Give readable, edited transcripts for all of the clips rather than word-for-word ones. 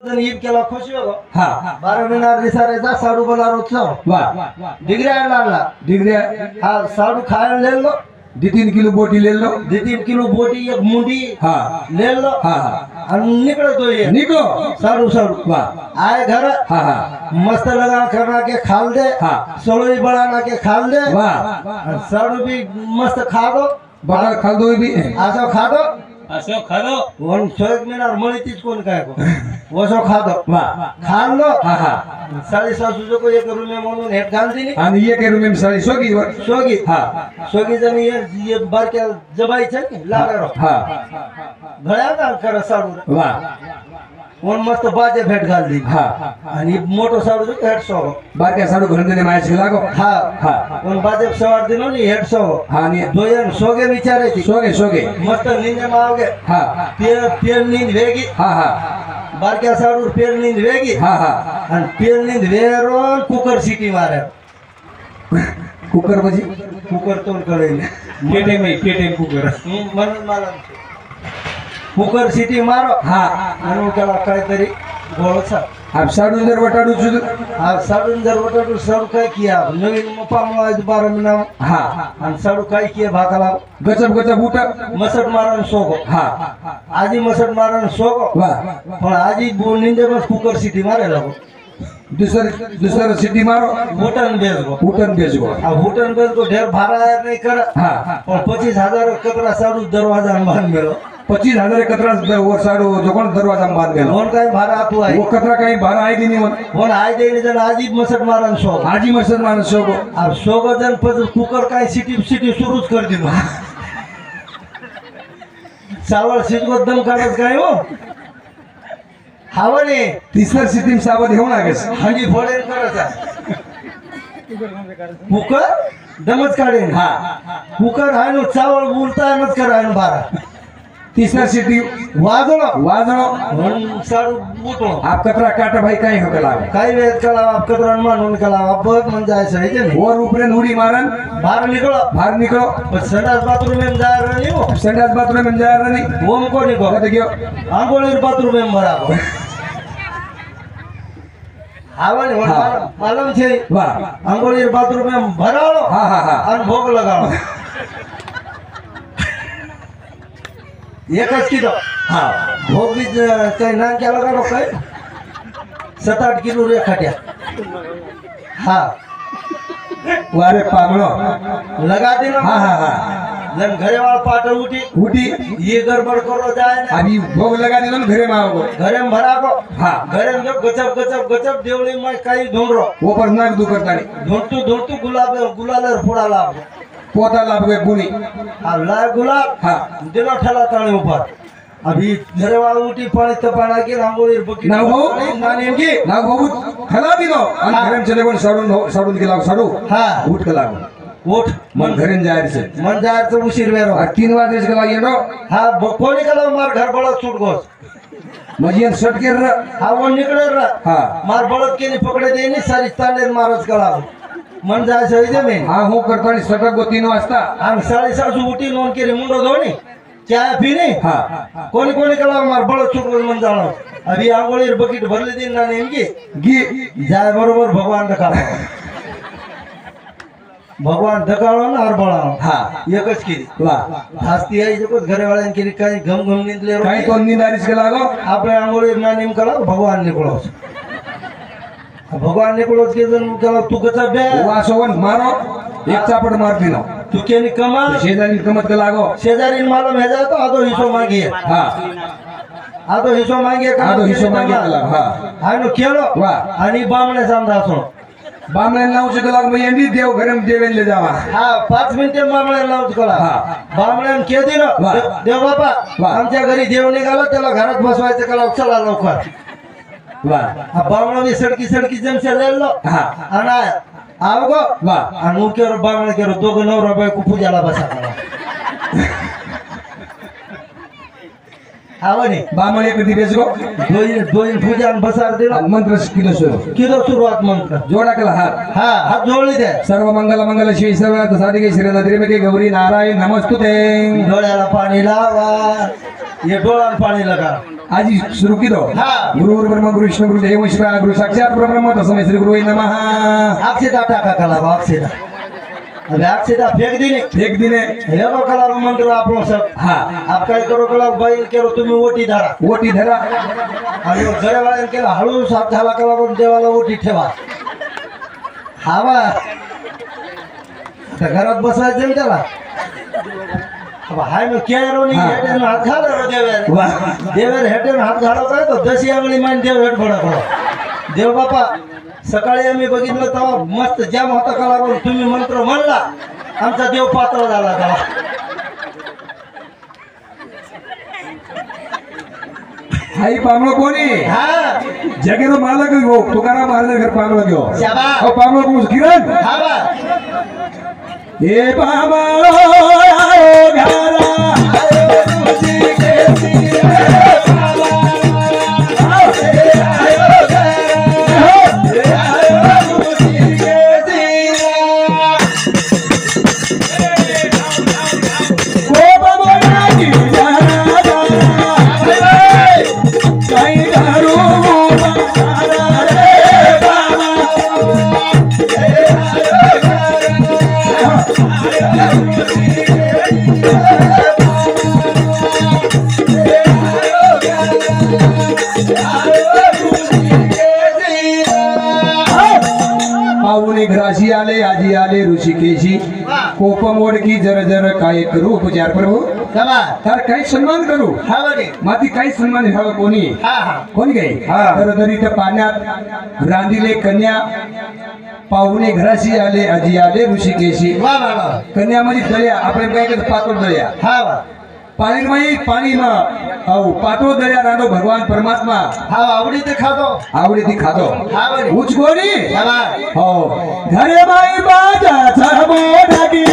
ईद केला खुशी हो हा 12 महिना रिसारेचा साडू बोला रोजचा वा डिग्री आणला डिग्री हा साडू खायला ले लो 2-3 किलो बोटी ले लो 2-3 किलो बोटी एक मुंडी हा ले लो हा आणि निकलो तो ये निकलो साडू साडू वा आए घर हा हा मस्त लगा करना के खाल दे हा सोलोई बनाना के खाल दे वा साडू भी मस्त खा दो बघा खाल दो भी आसो खा दो असं खालो वन सोयक मिनार मळी तीच कोण काय को वसो खा दो वा खाल लो हा हा साडी सासू को एक रूम में म्हणून हेट घाल दिली आणि एक रूम सारी सोगी सोगी हा सोगी जण ये बारक्या जबाईचे लागारो हा घड्या का कर साडू वा वन मस्त बाजे भेट घाल दी हा आणि मोठो साडू तो हेड सो बारक्या साडू घरून देणे मायाशी लागो हा हा वन बाजे सवार दिनो नी हेड सो हा आणि दोयन सोगे विचारे ती सोगे सोगे मस्त निंदे मावगे हा पेर नींद वेगी हा हा बारक्या साडू पेर नींद वेगी हा हा आणि पेर नींद वेरोन कुकर सिटी मारे कुकर म्हणजे कुकर तोंड कळेल पेटे कुकर म्हणून मला कुकर सिटी मारो हा म्हणून त्याला काहीतरी गोळचा आप साडू जर वटाडू सुद हा साडून जर वटाडू साडू काय किया नवीन मपाम 12 महिना हा आणि साडू काय किया भाकला गचप गचप उठ मसट मारन सोगो हा आजी मसट मारन सोगो वा पण आजी बोलनींदे बस कुकर सिटी मारे लागो दुसर सिटी मारो भूटन बेचगो उठन बेचगो आ भूटन बेचगो ढेर भाड़ा नहीं कर हा पण 25,000 कतरा साडू दरवाजा बांध गेलो 25,000 कतरा वर साडू जोकोन दरवाजा बांध गेलो कोण काय भाड़ा आपू आहे वो कतरा काही भारा आहे की नाही कोण आय देईन जण आजी मसट मारन सोगो आजी मसन माणूस सोगो अब सोगो जण पण कुकर काय सिटी सिटी सुरूच कर दिलो सावळ शिजगो दम काढत काय हो हावणे तिसर सिटीम सावध घेऊन आगेस हंडी फोडेन करायचा कुकर दमच काढेन हा कुकर आहे ना चावळ बोलता नच करायन बारा तिसर सिटी वाजलो वाजणो म्हणून साडू उठो आप कतरा काटा भाई काही हो गला काही वेळ कला आप कतरण मानून कला आप बघ म्हणजे आहे सही ते वर उपरे उडी मारन बाहर निकलो बाहर निकलो पण संडास बाथरूम में जा रही हो संडास बाथरूम में जा रही ओम को निको कत गयो आंघोळीर बाथरूम में भरावो हावण मालूम छे वाह आंघोळीर बाथरूम में भरावो हा हा हा और भोग लगावो एकच किलो हा भोग भी काही नाम क्या लगावो काय 7-8 किलो रे खट्या हा वारे पागलो लगा दे ना हा हा हा जन घरे वाला पाट उठी उठी ये गड़बड़ करो जाए ना अभी भोग लगा दिलो घरे में आओ घरे में भरा को हाँ घरे में जो गचप गचप गचप देवली में कई ढूंढ रो वो पर नाक दू करता नहीं ढूंढतू गुलाल फोड़ा लाभ पोता लाभ गए बुनी अब लाए गुलाब हाँ दिलो ठला ताने ऊपर अभी घरे वाला उठी पानी तपाना के रांगोली बकी ना वो नानी की ना बहुत खला दिलो अन हाँ। घरे में चले बोल साडून के लाग साडू हाँ उठ के लागो उठ मन घरे में जाए से मन जाए तो उशीर वेरो और 3 बजे के लाग येनो हाँ कोनी कला मार घर बड़ा छूट गोस मजियन शट के र हाँ वो निकले रहा हाँ मार बड़द के नहीं पकड़े दे नहीं सारी ताले मारच कला मन जाए सही जमीन हाँ हूँ करता नहीं सटक को 3 वाजता हम 7:30 उठी नोन के मुंडो धोनी चाय पीनी हाँ कोनी कोनी कला मार बड़द छूट गोस मन जानो अभी आंगोळीर बकेट भरले दिन ना नेमकी गी जाय बरोबर भगवान ढकाळो भगवान ढकाळो ना और बळाळो हाँ एकच केली वाह हास्ती आई जको घरे वाळ्यान केली काही घम घम निंदले काही तो निंदारीस के लागो आपले आंगोळीर ना नेम कला भगवान निकळोस भगवान निकळोस के जन कला तू कचा बे वासोवन मारो एक चापट मार दिनो तू केनी कमा शेजारी कमत के लागो शेजारी मालूम है जा तो आधो हिस्सो मांगी हाँ आधो हिस्सो मांगे का आधो हिस्सो मांगे के लाग हाँ हानो केलो वाह आणि बामणे समजासो बामणे लावू के लाग मैं एंडी देव घरे में देवेन ले जावा हा 5 मिनिटे बामणे लावच कला हा बामणे के दिनो वाह. देव बापा वाह. आमच्या घरी देव निघाला त्याला घरात बसवायचं कला चला लवकर वाह हा बामणा मी सडकी जमसे लेलो हा आणि आवगो वाह आणि उकेर बामणे केरो दोघं नवरा बायको पूजाला बसा कला आवने बामणे कधी बेसगो दोन पूजा बसार दिलो मंत्र किलो सुरू किलो सुरुवात मंत्र जोडा केला हात हा हात जोडली दे सर्व मंगल मंगल शिव सर्व साधिके श्रीनाथ गौरी नारायण नमस्तुते डोळ्याला पाणी लावा हे डोळ्याला पाणी लगा आज शुरू किदो हाँ। गुरु ब्रह्मा गुरु विष्णु गुरु देव ईश्वर गुरु साक्षात परब्रह्म तस्मै श्री गुरुवे नमः अक्षता टाका कला अक्षता अबे अक्षता फेक दिने एक दिन हेलो कला मंत्र आपलो सब हा आप काय करो कला बाई केलो तुम्ही ओटी धारा ओटी धरा आणि घरावाल्याने केला हळू साफ झाला कला पण देवाला ओटी ठेवा हावा आता घरात बसायचं ना त्याला अब हाय मग केरो नाही हा. हेटेन हात घाला रो देवर वाह. देवर हेटेन हात घाला काय तो दशी आंगळी मान देव हेट पडा देव बापा सकाळी आम्ही बघितलं तेव्हा मस्त जाम होता कला पण तुम्ही मंत्र म्हणला आमचा देव पातळ झाला तेव्हा हाई पामलो कोणी हा जगेरो मालक हो तुकाराम महाराज घर पामलो गयो शाबास. हो पामलो कोण किरण हा बा ए बाबा आयो घरा पाहुणे घराशी आले आजी आले ऋषिकेशी कोपमोड की जर जर काय करू उपचार प्रभू शाबास. तर काही सन्मान करू हा बघे माती काही सन्मान घ्यावा कोणी हा हा कोणी काही तर दरी त्या पाण्यात रांदिले कन्या पाहुणे घराशी आले आजी आले ऋषिकेशी वा वा वा कन्यामध्ये दर्या आपण काय करतो पातळ दर्या हा वा पाणी माई पाणी पातळ दर्या रांधो भगवान परमात्मा हा आवडी ते खातो आवडी ती खातो हा बघे उच कोणी शाबास. हो घरे माई बाजा छबो ढाकी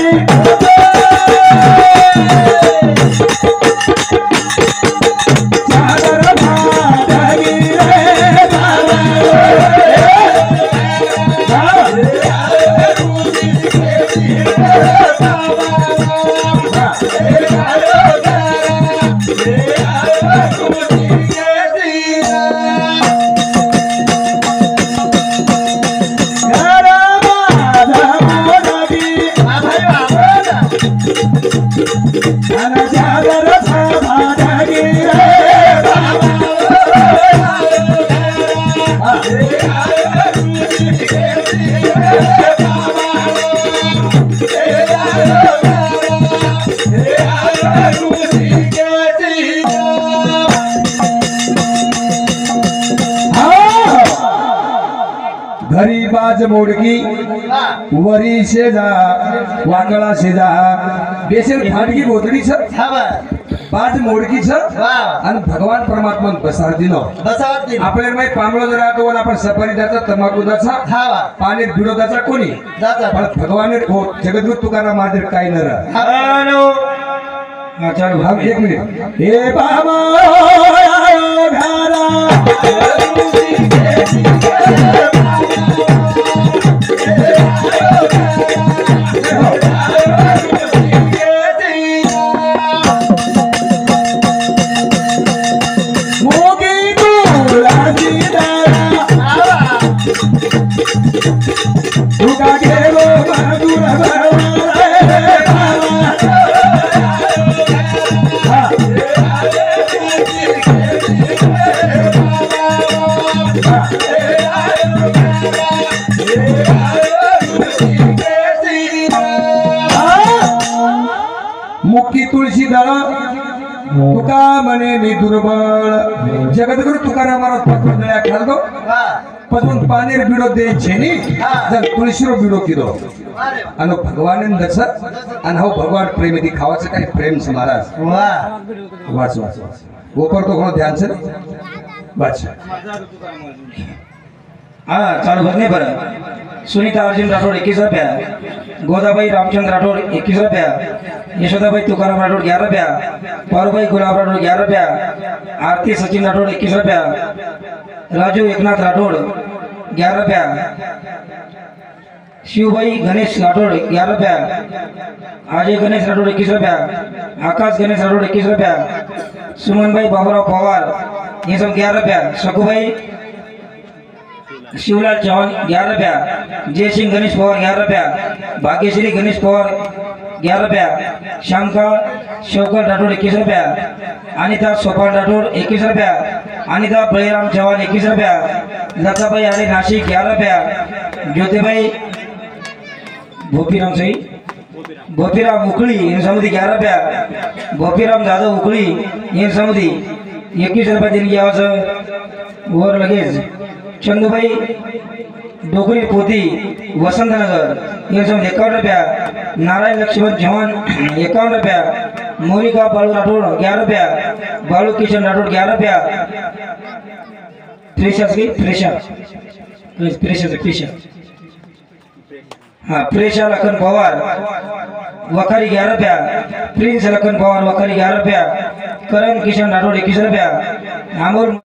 चादर भाडगी रे बाबा घरी बाज मोडकी वरी शेजा वाकळा शेजा बेसेल फाटकी गोतडी छ हा बा बाज मोडकी छ वा आणि भगवान परमात्मा बसार दिनो बसावती आपल्याला माहिती पामलो जर आता आपण सफारी द्याचा तंबाखू द्याचा हा वा पाण्यात विरोधाचा कोणी जाता पण भगवान हो जगद्गुरु तुकाराम महाराज काय नर हॅलो हा चालू हा एक मिनिट हे बाबा आयो घरा मोगी तुळाची दारा तुका गेलो बाजूर मुक्की तुळशी दळ तुका म्हणे मी दुर्बळ जगद्गुरु तुकाराम महाराज पकडून दळ्या खालतो वा पदून पानेर बिडो दे छेनी जर तुळशीरो बिडो किदो अरे वा आणि भगवान दस आणि हो भगवान प्रेम ती खावाचं काय प्रेम से महाराज वा वाच वाच वाच ऊपर तो कोनो ध्यान से वाच हाँ चालू भरने पर सुनीता अर्जुन राठौड़ 21 रुपया, गोदाबाई रामचंद्र राठौड़ 21 रुपया, यशोदाबाई तुकाराम राठौड़ 11 रुपया, पारुबाई गुलाब राठौड़ 11 रुपया, आरती सचिन राठौड़ 21 रुपया, राजू एकनाथ राठौड़ 11 रुपया, शिवबाई गणेश राठौड़ 11 रुपया, अजय गणेश राठौड़ 21 रुपया, आकाश गणेश राठौड़ 21 रुपया, सुमन भाई बाबूराव पवार ये सब 11 रुपया। सकूभाई शिवलाल चौहान 11 रुपया। जय सिंह गणेश पवार 11 रुपया। भाग्यश्री गणेश पवार 11 रुपया। श्यामकाळ शिवकाल राठोड 21 रुपया। अनिता सोपान राठोड 21 रुपया। अनिता बळीराम चव्हाण 21 रुपया। लताबाई आले नाशिक 11 रुपया। ज्योतिबाई भोपीराम सही भोपीराम उकळी इन समिति 11 रुपया। भोपीराम जाधव उकळी इन समिति 21 रुपया देणगी आवाज वर लगेच। चंदूबाई डोकरी पोती वसंतनगर इन समिति 51 रुपया। नारायण लक्ष्मण चौहान 51 रुपया। मोनिका बाळू राठोड 11 रुपया। बाळू किशन राठोड 11 रुपया। फ्रेशर्स की फ्रेशर हाँ प्रेशा लखन पवार वखारी 11 रुपया। प्रिंस लखन पवार वखारी 11 रुपया। करण किशन राठोड 21 रुपया। अमोल